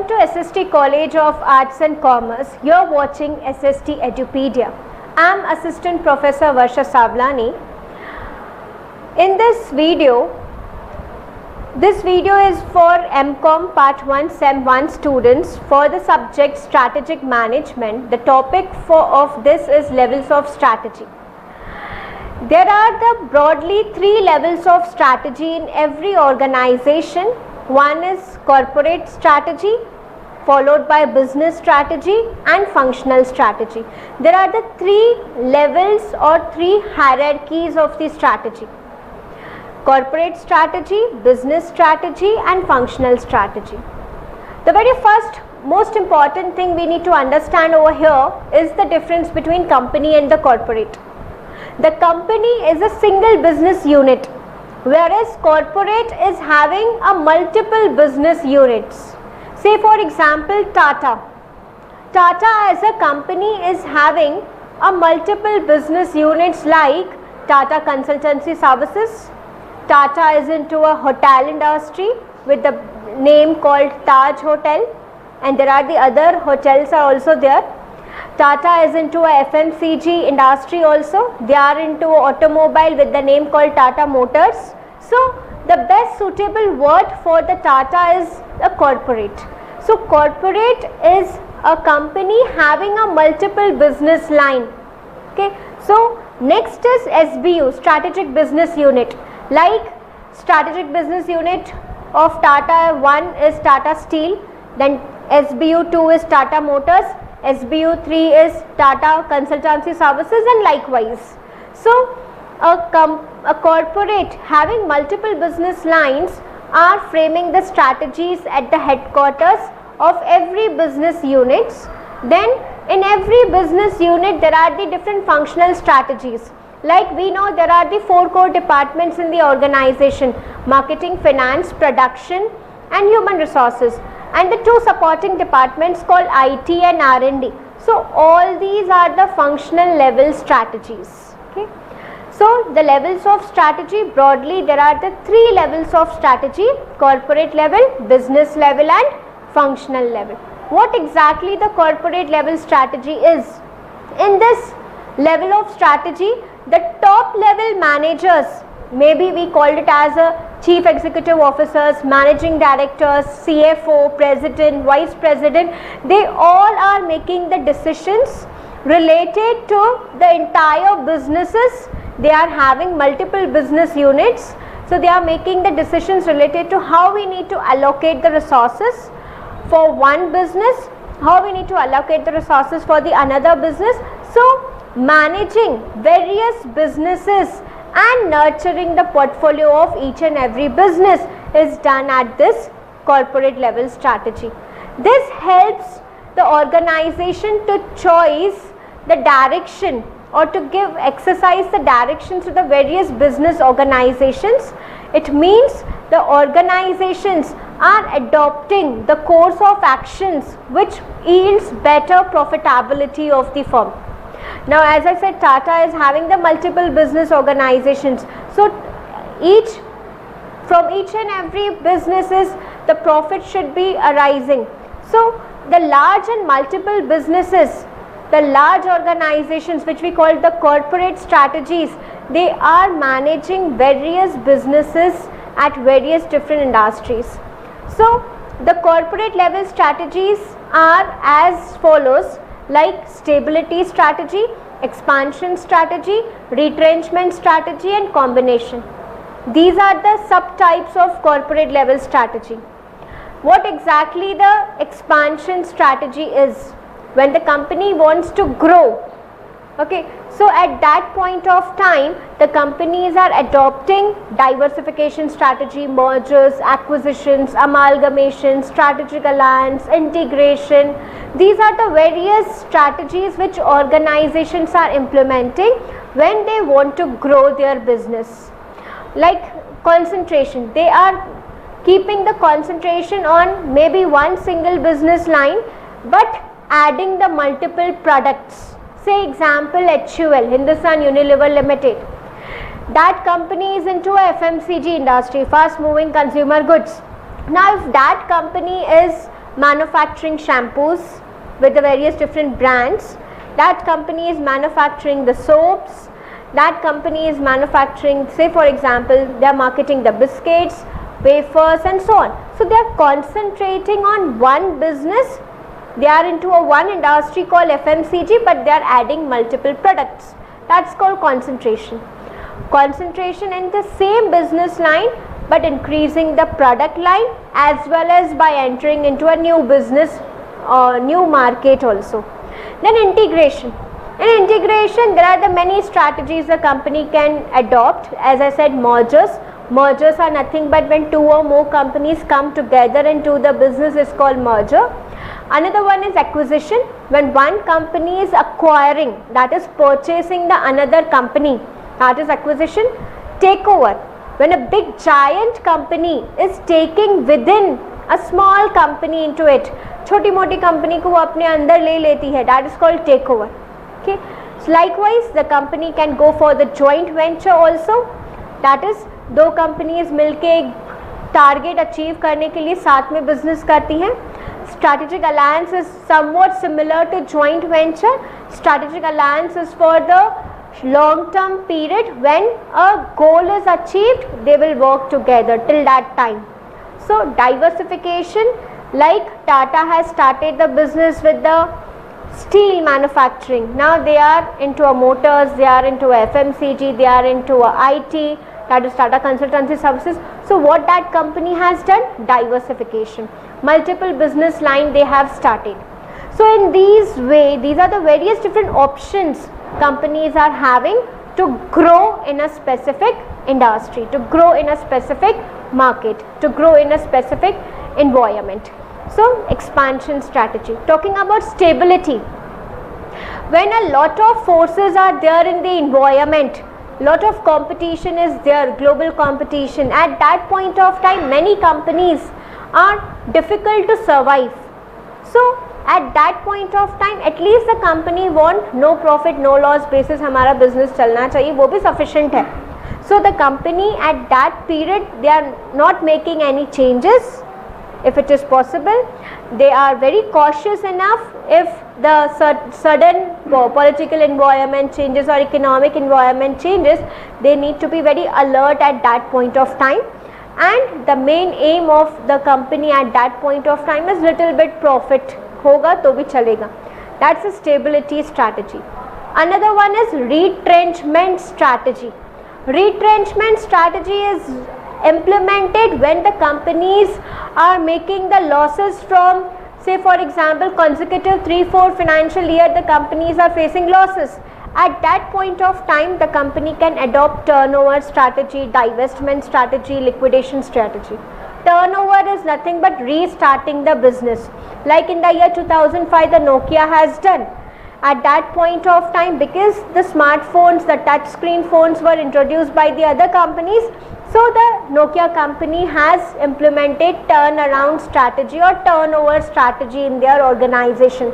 Welcome to SST College of Arts and Commerce. You're watching SST Edupedia. I'm Assistant Professor Varsha Savlani. In this video is for MCOM Part 1 Sem 1 students for the subject Strategic Management. The topic of this is levels of strategy. There are broadly 3 levels of strategy in every organization. One is corporate strategy, followed by business strategy and functional strategy. There are the 3 levels or 3 hierarchies of the strategy: corporate strategy, business strategy and functional strategy. The very first most important thing we need to understand over here is the difference between company and the corporate. The company is a single business unit, whereas corporate is having a multiple business units. Say for example Tata. Tata as a company is having a multiple business units like Tata Consultancy Services. Tata is into a hotel industry with the name called Taj Hotel, and there are the other hotels are also there. Tata is into a FMCG industry also. They are into automobile with the name called Tata Motors. So the best suitable word for the Tata is a corporate. So corporate is a company having a multiple business line. Okay. So next is SBU, Strategic Business Unit. Like strategic business unit of Tata 1 is Tata Steel, then SBU 2 is Tata Motors, SBU 3 is Tata Consultancy Services, and likewise. So a corporate having multiple business lines are framing the strategies at the headquarters of every business units. Then in every business unit there are the different functional strategies. Like we know there are the 4 core departments in the organization: marketing, finance, production and human resources, and the 2 supporting departments called IT and R&D. So all these are the functional level strategies. Okay. So the levels of strategy, broadly there are the 3 levels of strategy: corporate level, business level and functional level. What exactly the corporate level strategy is? In this level of strategy, the top level managers, maybe we called it as a chief executive officers, managing directors, CFO, president, vice president, they all are making the decisions related to the entire businesses. They are having multiple business units, so they are making the decisions related to how we need to allocate the resources for one business, how we need to allocate the resources for the another business. So managing various businesses and nurturing the portfolio of each and every business is done at this corporate level strategy. This helps the organization to choose the direction or to exercise the direction to the various business organizations. It means the organizations are adopting the course of actions which yields better profitability of the firm. Now as I said, Tata is having the multiple business organizations. So from each and every businesses the profit should be arising. So the large and multiple businesses, the large organizations which we call the corporate strategies, they are managing various businesses at various different industries. So the corporate level strategies are as follows: like stability strategy, expansion strategy, retrenchment strategy and combination. These are the subtypes of corporate level strategy. What exactly the expansion strategy is? When the company wants to grow, okay, so at that point of time the companies are adopting diversification strategy, mergers, acquisitions, amalgamation, strategic alliance, integration. These are the various strategies which organizations are implementing when they want to grow their business. Like concentration, they are keeping the concentration on maybe one single business line but adding the multiple products. Say example HUL, Hindustan Unilever Limited. That company is into a FMCG industry, fast moving consumer goods. Now if that company is manufacturing shampoos with the various different brands. That company is manufacturing the soaps. That company is manufacturing, say for example, they are marketing the biscuits, wafers and so on. So they are concentrating on one business. They are into a one industry called FMCG, but they are adding multiple products. That's called concentration. Concentration in the same business line, but increasing the product line as well as by entering into a new business or new market also. Then integration. In integration, there are the many strategies a company can adopt. As I said, mergers. Mergers are nothing but when two or more companies come together into the business is called merger. Another one is acquisition. When one company is acquiring, that is purchasing the another company, that is acquisition. Takeover. When a big giant company is taking within a small company into it, छोटी मोटी company को वो अपने अंदर ले लेती है, that is called takeover. Okay. So likewise, the company can go for the joint venture also. That is, दो कंपनीज मिलके एक टारगेट अचीव करने के लिए साथ में बिजनेस करती हैं. Strategic alliance is somewhat similar to joint venture. Strategic alliance is for the long term period. When a goal is achieved, they will work together till that time. So diversification, like Tata has started the business with the steel manufacturing. Now they are into a motors, they are into a FMCG, they are into a IT, that is Tata Consultancy Services. So what that company has done? Diversification. Multiple business line they have started. So in these way, these are the various different options companies are having to grow in a specific industry, to grow in a specific market, to grow in a specific environment. So expansion strategy. Talking about stability. When a lot of forces are there in the environment, lot of competition is there, global competition, at that point of time many companies are difficult to survive. So at that point of time at least the company want no profit no loss basis हमारा business चलना चाहिए, वो भी sufficient है. So the company at that period they are not making any changes if it is possible. They are very cautious enough. If the sudden political environment changes or economic environment changes, they need to be very alert at that point of time. And the main aim of the company at that point of time is little bit profit होगा तो भी चलेगा. That's a stability strategy. Another one is retrenchment strategy. Retrenchment strategy is implemented when the companies are making the losses from, say for example, consecutive 3-4 financial year the companies are facing losses. At that point of time the company can adopt turnover strategy, divestment strategy, liquidation strategy. Turnover is nothing but restarting the business, like in the year 2005 the Nokia has done. At that point of time, because the smartphones, the touch screen phones were introduced by the other companies, so the Nokia company has implemented turnaround strategy or turnover strategy in their organization.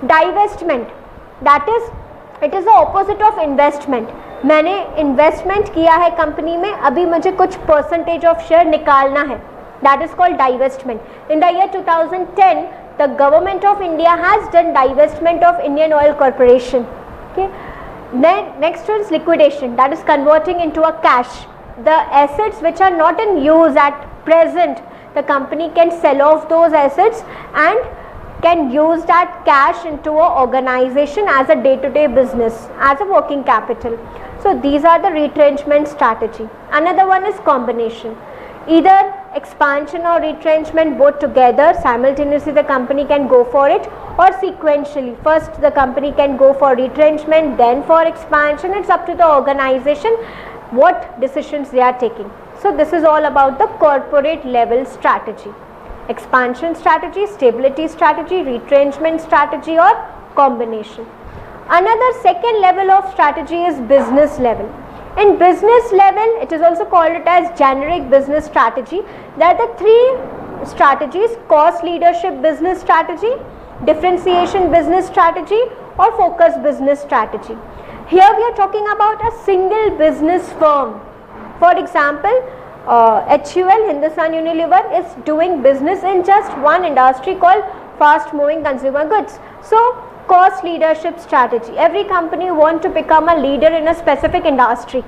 Divestment, that is, it is the opposite of investment. मैंने investment किया है company में, अभी मुझे कुछ percentage of share निकालना है. That is called divestment. In the year 2010, the government of India has done divestment of Indian Oil Corporation. Okay. Then next one is liquidation, that is converting into a cash. The assets which are not in use at present, the company can sell off those assets and can use that cash into a organization as a day-to-day business, as a working capital. So these are the retrenchment strategy. Another one is combination. Either expansion or retrenchment both together, simultaneously the company can go for it, or sequentially. First the company can go for retrenchment, then for expansion. It's up to the organization what decisions they are taking. So this is all about the corporate level strategy. Expansion strategy, stability strategy, retrenchment strategy or combination. Another second level of strategy is business level. In business level, it is also called it as generic business strategy. There are the three strategies: cost leadership business strategy, differentiation business strategy or focus business strategy. Here we are talking about a single business firm. For example, HUL, Hindustan Unilever, is doing business in just one industry called fast moving consumer goods. So cost leadership strategy. Every company want to become a leader in a specific industry.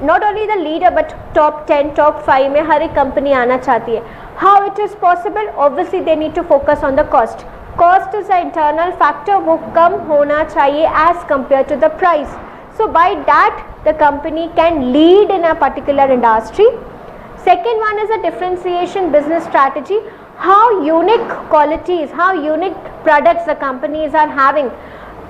Not only the leader but top 10, top 5 में हर एक company आना चाहती है. How it is possible? Obviously they need to focus on the cost. Cost is an internal factor, वो कम होना चाहिए as compared to the price. So by that the company can lead in a particular industry. Second one is a differentiation business strategy. How unique qualities, how unique products the companies are having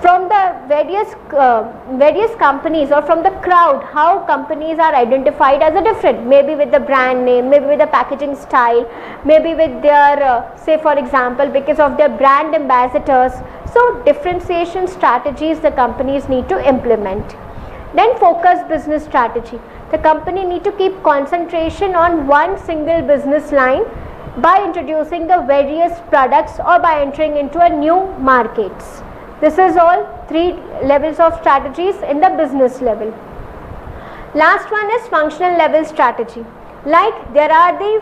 from the various companies or from the crowd, how companies are identified as a different, maybe with the brand name, maybe with the packaging style, maybe with their say for example because of their brand ambassadors. So differentiation strategies the companies need to implement. Then focus business strategy. The company need to keep concentration on one single business line by introducing the various products or by entering into a new markets. This is all 3 levels of strategies in the business level. Last one is functional level strategy. Like there are the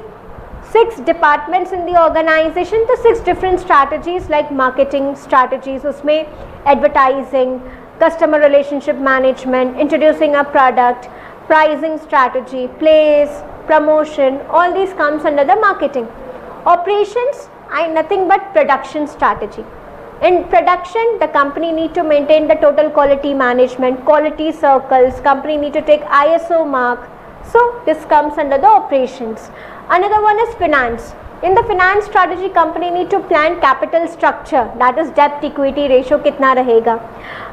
6 departments in the organization, the 6 different strategies like marketing strategies, उसमें advertising, customer relationship management, introducing a product, pricing strategy, place, promotion, all these comes under the marketing. Operations and nothing but production strategy. In production, the company need to maintain the total quality management, quality circles, company need to take ISO mark. So this comes under the operations. Another one is finance. In the finance strategy, company need to plan capital structure, that is debt equity ratio kitna rahega.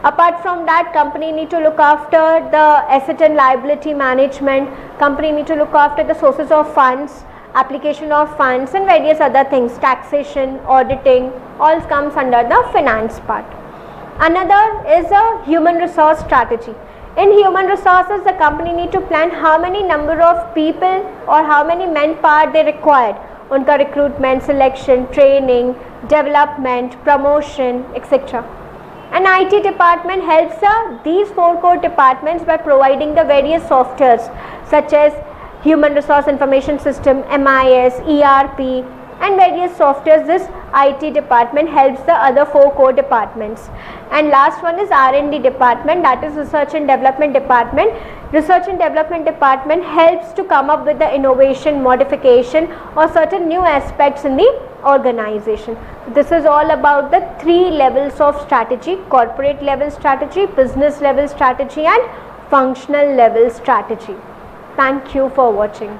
Apart from that, company need to look after the asset and liability management, company need to look after the sources of funds, application of funds and various other things, taxation, auditing, all comes under the finance part. Another is a human resource strategy. In human resources, the company need to plan how many number of people or how many manpower they required. Unka recruitment, selection, training, development, promotion, etc. An IT department helps these 4 core departments by providing the various softwares such as Human Resource Information System, MIS, ERP and various softwares. This IT department helps the other 4 core departments. And last one is R&D department, that is Research and Development department. Research and Development department helps to come up with the innovation, modification or certain new aspects in the organization. This is all about the 3 levels of strategy: corporate level strategy, business level strategy and functional level strategy. Thank you for watching.